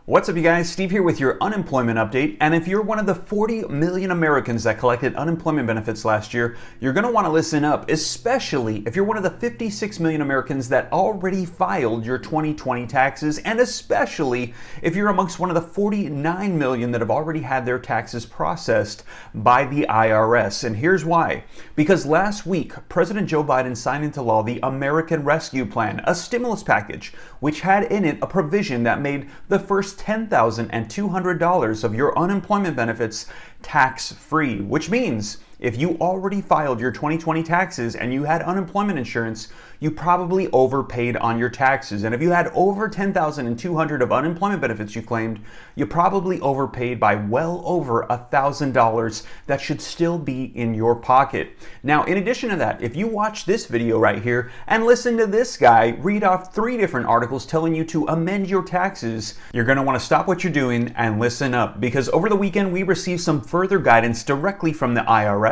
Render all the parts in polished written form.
What's up, you guys? Steve here with your unemployment update. And if you're one of the 40 million Americans that collected unemployment benefits last year, you're going to want to listen up, especially if you're one of the 56 million Americans that already filed your 2020 taxes, and especially if you're amongst one of the 49 million that have already had their taxes processed by the IRS. And here's why. Because last week, President Joe Biden signed into law the American Rescue Plan, a stimulus package, which had in it a provision that made the first $10,200 of your unemployment benefits tax-free, which means if you already filed your 2020 taxes and you had unemployment insurance, you probably overpaid on your taxes. And if you had over $10,200 of unemployment benefits you claimed, you probably overpaid by well over $1,000 that should still be in your pocket. Now, in addition to that, if you watch this video right here and listen to this guy read off 3 different articles telling you to amend your taxes, you're going to want to stop what you're doing and listen up, because over the weekend we received some further guidance directly from the IRS,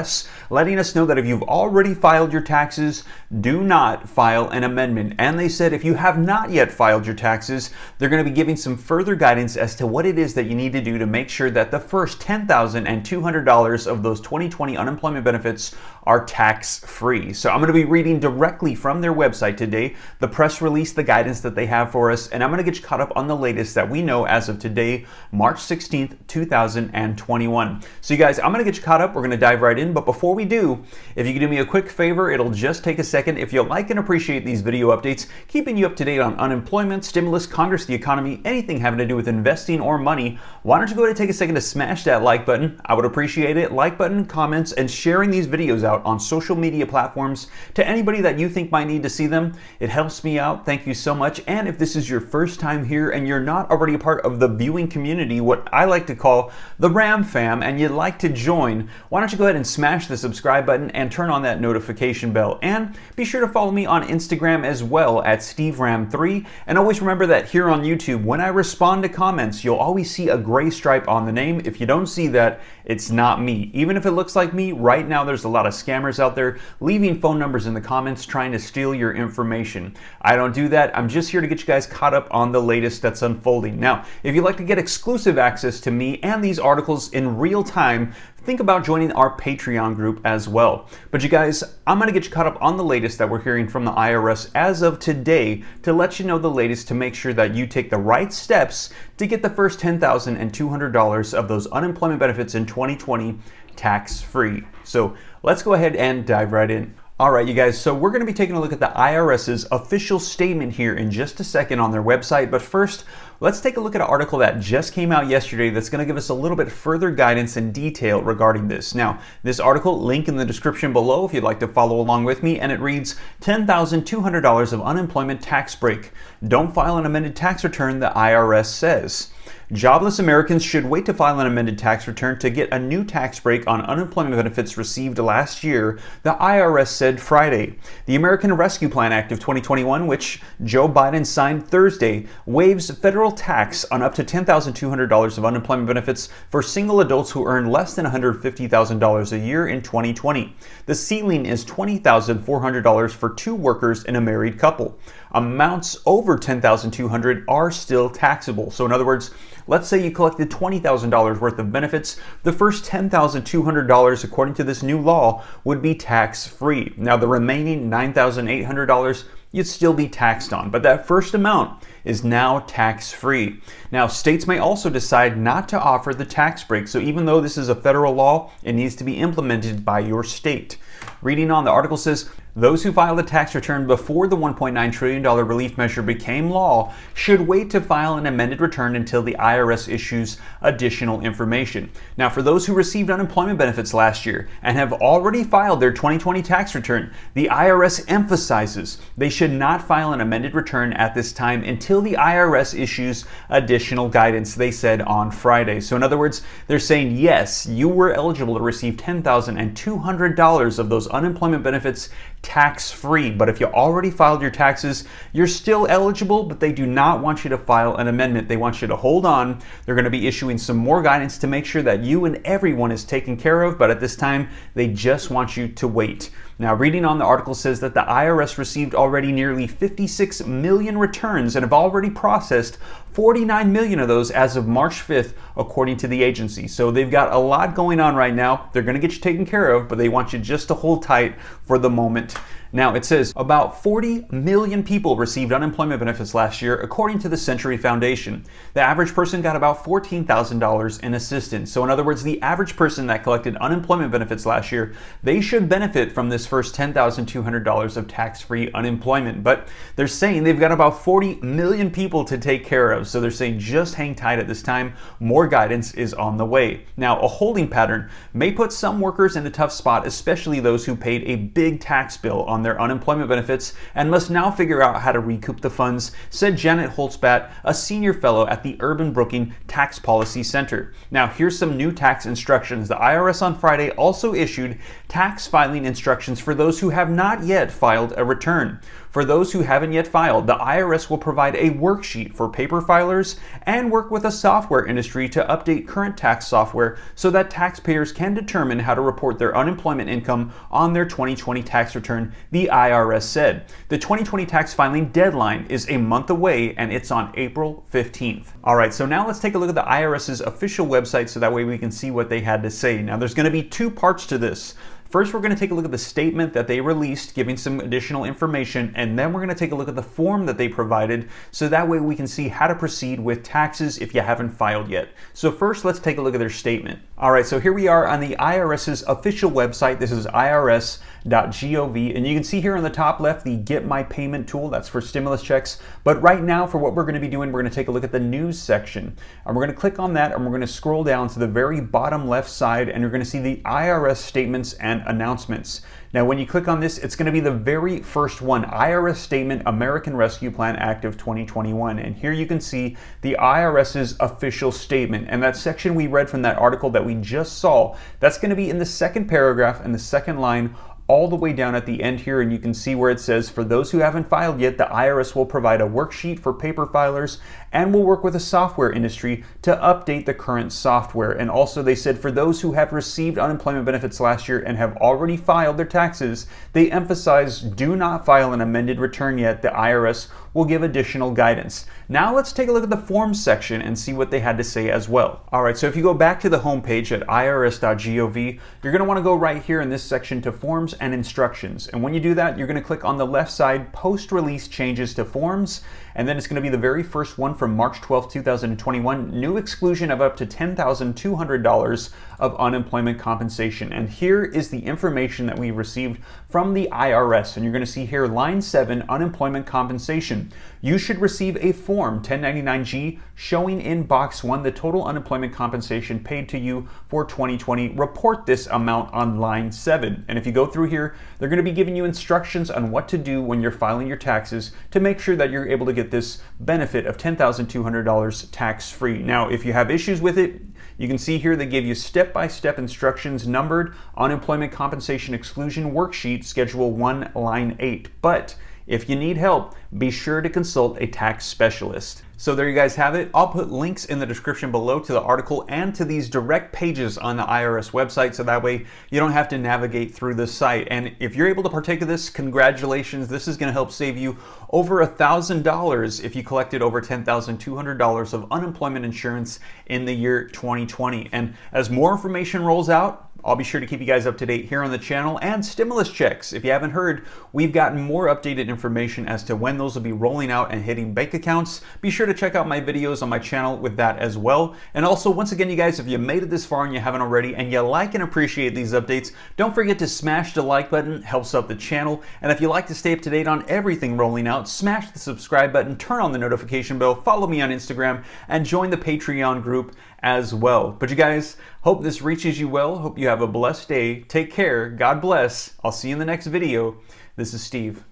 letting us know that if you've already filed your taxes, do not file an amendment. And they said if you have not yet filed your taxes, they're going to be giving some further guidance as to what it is that you need to do to make sure that the first $10,200 of those 2020 unemployment benefits are tax-free. So I'm going to be reading directly from their website today, the press release, the guidance that they have for us, and I'm going to get you caught up on the latest that we know as of today, March 16th, 2021. So you guys, I'm going to get you caught up. We're going to dive right in. But before we do, if you could do me a quick favor, it'll just take a second. If you like and appreciate these video updates, keeping you up to date on unemployment, stimulus, Congress, the economy, anything having to do with investing or money, why don't you go ahead and take a second to smash that like button? I would appreciate it. Like button, comments, and sharing these videos out on social media platforms to anybody that you think might need to see them. It helps me out. Thank you so much. And if this is your first time here and you're not already a part of the viewing community, what I like to call the Ram Fam, and you'd like to join, why don't you go ahead and smash the subscribe button and turn on that notification bell. And be sure to follow me on Instagram as well at SteveRam3. And always remember that here on YouTube, when I respond to comments, you'll always see a gray stripe on the name. If you don't see that, it's not me. Even if it looks like me, right now there's a lot of scammers out there leaving phone numbers in the comments trying to steal your information. I don't do that. I'm just here to get you guys caught up on the latest that's unfolding. Now, if you'd like to get exclusive access to me and these articles in real time, think about joining our Patreon group as well. But you guys, I'm going to get you caught up on the latest that we're hearing from the IRS as of today to let you know the latest to make sure that you take the right steps to get the first $10,200 of those unemployment benefits in 2020 tax-free. So let's go ahead and dive right in. All right, you guys, so we're going to be taking a look at the IRS's official statement here in just a second on their website. But first, let's take a look at an article that just came out yesterday that's going to give us a little bit further guidance and detail regarding this. Now, this article, link in the description below if you'd like to follow along with me, and it reads, $10,200 of unemployment tax break. Don't file an amended tax return, the IRS says. Jobless Americans should wait to file an amended tax return to get a new tax break on unemployment benefits received last year, the IRS said Friday. The American Rescue Plan Act of 2021, which Joe Biden signed Thursday, waives federal tax on up to $10,200 of unemployment benefits for single adults who earn less than $150,000 a year in 2020. The ceiling is $20,400 for 2 workers in a married couple. Amounts over $10,200 are still taxable. So in other words, let's say you collected $20,000 worth of benefits, the first $10,200 according to this new law would be tax-free. Now the remaining $9,800 you'd still be taxed on, but that first amount is now tax-free. Now, states may also decide not to offer the tax break, so even though this is a federal law, it needs to be implemented by your state. Reading on, the article says, those who filed a tax return before the $1.9 trillion relief measure became law should wait to file an amended return until the IRS issues additional information. Now, for those who received unemployment benefits last year and have already filed their 2020 tax return, the IRS emphasizes they should not file an amended return at this time until the IRS issues additional guidance, they said on Friday. So in other words, they're saying, yes, you were eligible to receive $10,200 of those unemployment benefits tax-free, but if you already filed your taxes, you're still eligible, but they do not want you to file an amendment. They want you to hold on. They're going to be issuing some more guidance to make sure that you and everyone is taken care of, but at this time, they just want you to wait. Now, reading on, the article says that the IRS received already nearly 56 million returns and have already processed 49 million of those as of March 5th, according to the agency. So they've got a lot going on right now. They're going to get you taken care of, but they want you just to hold tight for the moment. Now, it says about 40 million people received unemployment benefits last year, according to the Century Foundation. The average person got about $14,000 in assistance. So in other words, the average person that collected unemployment benefits last year, they should benefit from this first $10,200 of tax-free unemployment. But they're saying they've got about 40 million people to take care of. So they're saying just hang tight at this time. More guidance is on the way. Now, a holding pattern may put some workers in a tough spot, especially those who paid a big tax bill on their unemployment benefits and must now figure out how to recoup the funds, said Janet Holtzbat, a senior fellow at the Urban Brookings Tax Policy Center. Now, here's some new tax instructions. The IRS on Friday also issued tax filing instructions for those who have not yet filed a return. For those who haven't yet filed, the IRS will provide a worksheet for paper filers and work with a software industry to update current tax software so that taxpayers can determine how to report their unemployment income on their 2020 tax return, the IRS said. The 2020 tax filing deadline is a month away and it's on April 15th. All right, so now let's take a look at the IRS's official website so that way we can see what they had to say. Now, there's going to be two parts to this. First, we're going to take a look at the statement that they released, giving some additional information, and then we're going to take a look at the form that they provided, so that way we can see how to proceed with taxes if you haven't filed yet. So first, let's take a look at their statement. All right, so here we are on the IRS's official website. This is irs.gov, and you can see here on the top left the Get My Payment tool. That's for stimulus checks. But right now, for what we're going to be doing, we're going to take a look at the news section. And we're going to click on that, and we're going to scroll down to the very bottom left side, and you're going to see the IRS statements and announcements. Now, when you click on this, it's going to be the very first one, IRS Statement American Rescue Plan Act of 2021. And here you can see the IRS's official statement. And that section we read from that article that we just saw, that's going to be in the second paragraph and the second line all the way down at the end here, and you can see where it says, for those who haven't filed yet, the IRS will provide a worksheet for paper filers and will work with a software industry to update the current software. And also they said for those who have received unemployment benefits last year and have already filed their taxes, they emphasize do not file an amended return yet. The IRS will give additional guidance. Now let's take a look at the forms section and see what they had to say as well. All right, so if you go back to the homepage at irs.gov, you're going to want to go right here in this section to forms and instructions. And when you do that, you're going to click on the left side, post-release changes to forms, and then it's going to be the very first one from March 12, 2021, new exclusion of up to $10,200 of unemployment compensation. And here is the information that we received from the IRS. And you're going to see here, line 7, unemployment compensation. You should receive a form 1099-G showing in box 1 the total unemployment compensation paid to you for 2020. Report this amount on line 7. And if you go through here, they're going to be giving you instructions on what to do when you're filing your taxes to make sure that you're able to get this benefit of $10,200 tax-free. Now, if you have issues with it, you can see here they give you step-by-step instructions numbered unemployment compensation exclusion worksheet schedule 1 line 8. But if you need help, be sure to consult a tax specialist. So there you guys have it. I'll put links in the description below to the article and to these direct pages on the IRS website, so that way you don't have to navigate through the site. And if you're able to partake of this, congratulations. This is going to help save you over $1,000 if you collected over $10,200 of unemployment insurance in the year 2020. And as more information rolls out, I'll be sure to keep you guys up to date here on the channel. And stimulus checks, if you haven't heard, we've gotten more updated information as to when those will be rolling out and hitting bank accounts. Be sure to check out my videos on my channel with that as well. And also, once again, you guys, if you made it this far and you haven't already and you like and appreciate these updates, don't forget to smash the like button. It helps out the channel. And if you like to stay up to date on everything rolling out, smash the subscribe button, turn on the notification bell, follow me on Instagram, and join the Patreon group as well. But you guys, hope this reaches you well. Hope you have a blessed day. Take care. God bless. I'll see you in the next video. This is Steve.